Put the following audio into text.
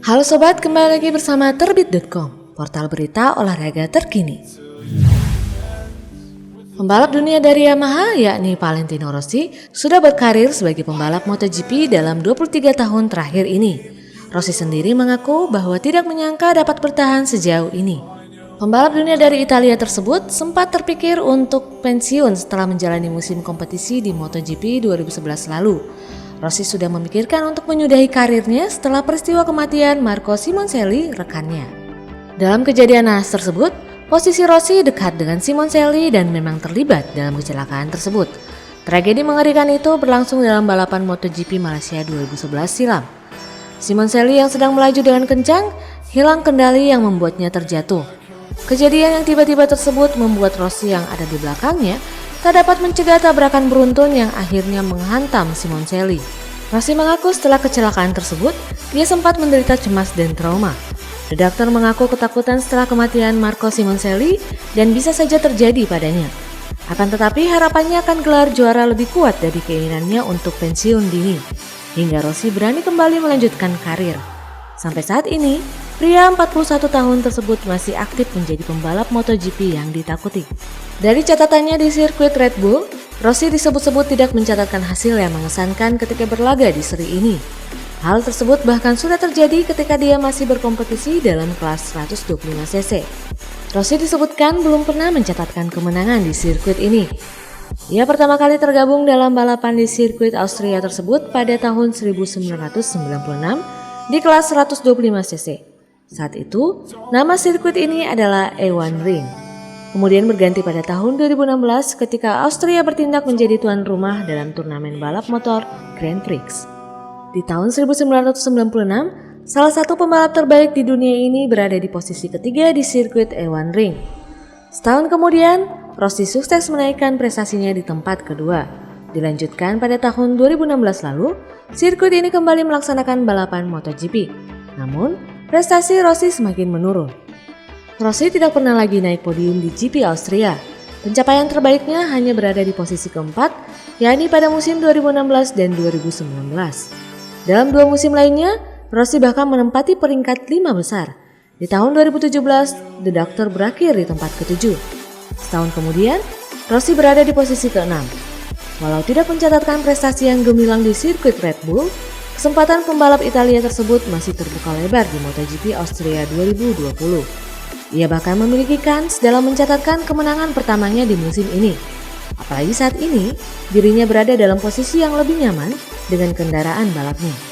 Halo sobat, kembali lagi bersama Terbit.com, portal berita olahraga terkini. Pembalap dunia dari Yamaha, yakni Valentino Rossi, sudah berkarir sebagai pembalap MotoGP dalam 23 tahun terakhir ini. Rossi sendiri mengaku bahwa tidak menyangka dapat bertahan sejauh ini. Pembalap dunia dari Italia tersebut sempat terpikir untuk pensiun setelah menjalani musim kompetisi di MotoGP 2011 lalu. Rossi sudah memikirkan untuk menyudahi karirnya setelah peristiwa kematian Marco Simoncelli, rekannya. Dalam kejadian naas tersebut, posisi Rossi dekat dengan Simoncelli dan memang terlibat dalam kecelakaan tersebut. Tragedi mengerikan itu berlangsung dalam balapan MotoGP Malaysia 2011 silam. Simoncelli yang sedang melaju dengan kencang, hilang kendali yang membuatnya terjatuh. Kejadian yang tiba-tiba tersebut membuat Rossi yang ada di belakangnya tak dapat mencegah tabrakan beruntun yang akhirnya menghantam Simoncelli. Rossi mengaku setelah kecelakaan tersebut, dia sempat menderita cemas dan trauma. Redaktur mengaku ketakutan setelah kematian Marco Simoncelli dan bisa saja terjadi padanya. Akan tetapi harapannya akan gelar juara lebih kuat dari keinginannya untuk pensiun dini, hingga Rossi berani kembali melanjutkan karir. Sampai saat ini, pria 41 tahun tersebut masih aktif menjadi pembalap MotoGP yang ditakuti. Dari catatannya di sirkuit Red Bull, Rossi disebut-sebut tidak mencatatkan hasil yang mengesankan ketika berlaga di seri ini. Hal tersebut bahkan sudah terjadi ketika dia masih berkompetisi dalam kelas 125cc. Rossi disebutkan belum pernah mencatatkan kemenangan di sirkuit ini. Ia pertama kali tergabung dalam balapan di sirkuit Austria tersebut pada tahun 1996 di kelas 125cc. Saat itu, nama sirkuit ini adalah A1 Ring. Kemudian berganti pada tahun 2016 ketika Austria bertindak menjadi tuan rumah dalam turnamen balap motor Grand Prix. Di tahun 1996, salah satu pembalap terbaik di dunia ini berada di posisi ketiga di sirkuit A1 Ring. Setahun kemudian, Rossi sukses menaikkan prestasinya di tempat kedua. Dilanjutkan pada tahun 2016 lalu, sirkuit ini kembali melaksanakan balapan MotoGP. Namun, prestasi Rossi semakin menurun. Rossi tidak pernah lagi naik podium di GP Austria. Pencapaian terbaiknya hanya berada di posisi keempat, yakni pada musim 2016 dan 2019. Dalam dua musim lainnya, Rossi bahkan menempati peringkat 5 besar. Di tahun 2017, The Doctor berakhir di tempat ke-7. Setahun kemudian, Rossi berada di posisi ke-6. Walau tidak mencatatkan prestasi yang gemilang di sirkuit Red Bull, kesempatan pembalap Italia tersebut masih terbuka lebar di MotoGP Austria 2020. Ia bahkan memiliki kans dalam mencatatkan kemenangan pertamanya di musim ini. Apalagi saat ini, dirinya berada dalam posisi yang lebih nyaman dengan kendaraan balapnya.